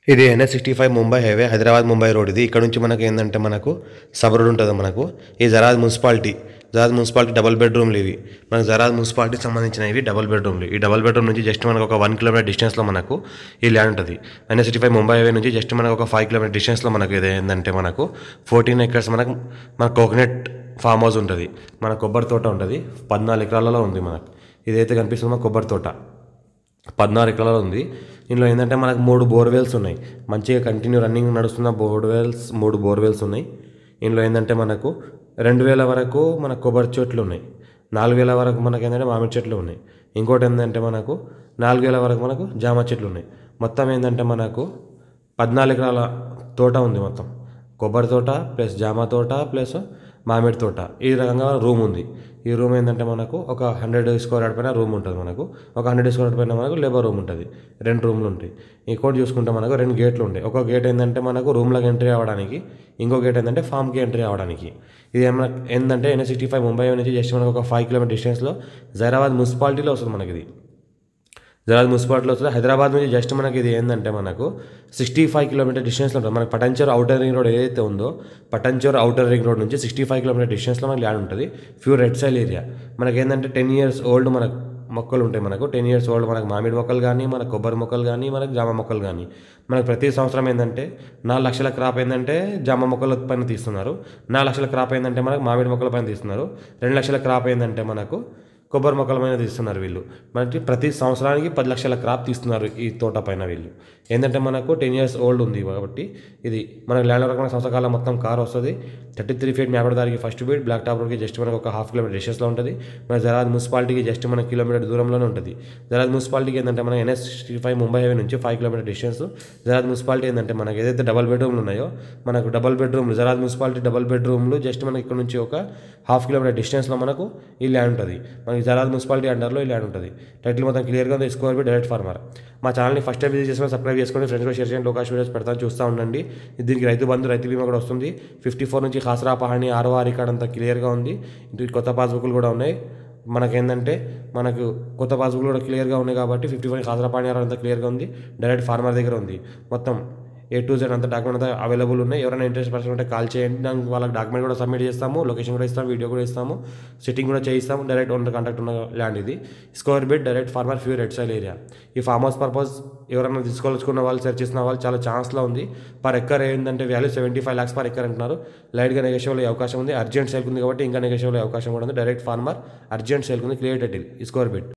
ఇది NH65 Mumbai highway Hyderabad Mumbai road ఇది. ఇక్కడ నుంచి మనకి ఏంటంటే మనకు సబ్ రోడ్ ఉంటుంది మనకు. ఈ జరాద్ మున్సిపాలిటీ డబుల్ బెడ్రూమ్లు ఇవి. మనకు జరాద్ మున్సిపాలిటీకి సంబంధించిన ఇవి డబుల్ బెడ్రూమ్లు. ఈ డబుల్ బెడ్రూమ్ నుంచి జస్ట్ మనకు ఒక 1 కిలోమీటర్ డిస్టెన్స్లో మనకు ఈ ల్యాండ్ ఉంటుంది. NH65 ముంబై హైవే నుంచి జస్ట్ మనకు ఒక 5 కిలోమీటర్ డిస్టెన్స్లో మనకు ఇది ఏంటంటే మనకు 14 ఎకర్స్ మన కోకోనట్ ఫామ్ హౌస్ ఉంటుంది. మన కొబ్బరి తోట ఉంటుంది. 14 ఎకరాలలో ఉంది మనకు. ఇదైతే కనిపిస్తుంది మన కొబ్బరి తోట 16 ఎకరాలలో ఉంది. ఇందులో ఏంటంటే మనకు 3 బోర్వెల్స్ ఉన్నాయి. మంచిగా కంటిన్యూ రన్నింగ్ నడుస్తున్న 3 బోర్వెల్స్ ఉన్నాయి. ఇందులో ఏంటంటే మనకు 2000 వరకు మన కొబ్బరి చెట్లు ఉన్నాయి. 4000 వరకు మనకు ఏంటంటే మామిడి చెట్లు ఉన్నాయి. ఇంకోటి ఏంటంటే మనకు 4000 వరకు మనకు జామ చెట్లు ఉన్నాయి. మొత్తం ఏంటంటే మనకు 14 ఎకరాల తోట ఉంది. మొత్తం కొబ్బరి తోట ప్లస్ జామ తోట ప్లస్ మామిడి తోట. ఈ రకంగా రూమ్ ఉంది. ఈ రూమ్ ఏంటంటే మనకు ఒక 100 స్క్వేర్ యార్డ్ పైన రూమ్ ఉంటుంది. మనకు ఒక 100 స్క్వేర్ యార్డ్ పైన మనకు లేబర్ రూమ్ ఉంటుంది. 2 రూమ్లు ఉంటాయి. ఇంకోటి చూసుకుంటే మనకు 2 గేట్లు ఉంటాయి. ఒక గేట్ ఏంటంటే మనకు రూమ్లోకి ఎంట్రీ అవ్వడానికి, ఇంకో గేట్ ఏంటంటే ఫామ్కి ఎంట్రీ అవ్వడానికి. ఇది ఏంటంటే NH65 ముంబై నుంచి జస్ట్ మనకు ఒక 5 కిలోమీటర్ డిస్టెన్స్లో జైరాబాద్ మున్సిపాలిటీలో వస్తుంది మనకి. ఇది జైరాబాద్ మున్సిపాలిటీలో వస్తుంది. హైదరాబాద్ నుంచి జస్ట్ మనకి ఇది ఏంటంటే మనకు 65 కిలోమీటర్ డిస్టెన్స్లో ఉంటుంది. మనకు పటంచేరు అవుటర్ రింగ్ రోడ్ ఏదైతే ఉందో, పటంచేరు అవుటర్ రింగ్ రోడ్ నుంచి 65 కిలోమీటర్ డిస్టెన్స్లో మనకి ల్యాండ్ ఉంటుంది. Pure red soil area. మనకి ఏంటంటే 10 ఇయర్స్ ఓల్డ్ మనకు మొక్కలు ఉంటాయి. మనకు 10 ఇయర్స్ ఓల్డ్ మనకు మామిడి మొక్కలు కానీ, మన కొబ్బరి మొక్కలు కానీ, మనకు జామ మొక్కలు కానీ. మనకు ప్రతి సంవత్సరం ఏంటంటే 4 లక్షల క్రాప్ ఏంటంటే జామ మొక్కల పైన తీస్తున్నారు. 4 లక్షల క్రాప్ ఏంటంటే మనకు మామిడి మొక్కల పైన తీస్తున్నారు. 2 లక్షల క్రాప్ ఏంటంటే మనకు కొబ్బరి మొక్కల పైన తీస్తున్నారు వీళ్ళు. మనకి ప్రతి సంవత్సరానికి 10 లక్షల క్రాప్ తీస్తున్నారు ఈ తోట పైన వీళ్ళు. ఏంటంటే మనకు 10 ఇయర్స్ ఓల్డ్ ఉంది కాబట్టి ఇది మనకు ల్యాండ్ వరకు సంవత్సరకాలం మొత్తం కార్ వస్తుంది. 33 ఫీట్ మ్యాప్ దానికి ఫస్ట్ బీట్ బ్లాక్ టాప్ రోడ్కి జస్ట్ మనకు ఒక 1/2 కిలోమీటర్ డిస్టెన్స్లో ఉంటుంది. మన జరాద్ మున్సిపాలిటీకి జస్ట్ మన కిలోమీటర్ దూరంలోనే ఉంటుంది. జరాద్ మున్సిపాలిటీకి ఏంటంటే మన NH65 ముంబై హైవే నుంచి 5 కిలోమీటర్ డిస్టెన్స్. జరాద్ మున్సిపాలిటీ ఏంటంటే మనకి ఏదైతే డబల్ బెడ్రూమ్లు ఉన్నాయో, మనకు డబల్ బెడ్రూమ్లు జరాద్ మున్సిపాలిటీ డబల్ బెడ్రూమ్లు జస్ట్ మనకి ఇక్కడ నుంచి ఒక 1/2 కిలోమీటర్ డిస్టెన్స్లో మనకు ఈ ల్యాండ్ ఉంటుంది. మనకి జరాద్ మున్సిపాలిటీ అండర్లో ఈ ల్యాండ్ ఉంటుంది. టైటిల్ మొత్తం క్లియర్గా ఉంది. Square by direct farmer. మా ఛానల్ని ఫస్ట్ టైం విజిట్ చేసుకుని సబ్స్క్రైబ్ చేసుకోండి. ఫ్రెండ్స్ కూడా షేర్ చేయండి. లోకాష్ వీడియోస్ పెడతాను, చూస్తూ ఉండండి. దీనికి రైతు బంధు, రైతు బీమా కూడా వస్తుంది. 54 నుంచి ఖాసరా పహాణి ROR రికార్డ్ అంతా క్లియర్గా ఉంది. ఇంటికి కొత్త పాస్బుక్లు కూడా ఉన్నాయి. మనకేంటంటే మనకు కొత్త పాస్బుక్లు కూడా క్లియర్గా ఉన్నాయి కాబట్టి 54 ఖాసరా పహాణి ROR అంతా క్లియర్గా ఉంది. డైరెక్ట్ ఫార్మర్ దగ్గర ఉంది. మొత్తం A to Z అంతా డాక్యుమెంట్ అంతా అవైలబుల్ ఉన్నాయి. ఎవరైనా ఇంట్రెస్ట్ పర్సన్ ఉంటే కాల్ చేయండి. దానికి వాళ్ళకి డాక్యుమెంట్ కూడా సబ్మిట్ చేస్తాము. లొకేషన్ కూడా ఇస్తాము, వీడియో కూడా ఇస్తాము, సెట్టింగ్ కూడా చేయిస్తాము. డైరెక్ట్ ఓనర్ కాంటాక్ట్ ఉన్న ల్యాండ్ ఇది. Square feet direct farmer pure red soil area. ఈ ఫార్మ్ హౌస్ పర్పస్ ఎవరైనా తీసుకోవాలనుకున్న వాళ్ళు, సెర్చ్ చేసిన వాళ్ళు చాలా ఛాన్స్లో ఉంది. పర్ ఎక్కర్ ఏంటంటే వాల్యూ 75 lakhs పర్ ఎక్కర్ అంటున్నారు. లైట్గా నెగోషియబుల్ అయ్యే అవకాశం ఉంది. అర్జెంట్ సేల్ ఉంది కాబట్టి ఇంకా నెగోషియబుల్ అయ్యే అవకాశం కూడా ఉంది. డైరెక్ట్ ఫార్మర్ అర్జెంట్ సేల్ ఉంది. క్లియర్ టైటిల్ ఈ స్క్వేర్ బిట్.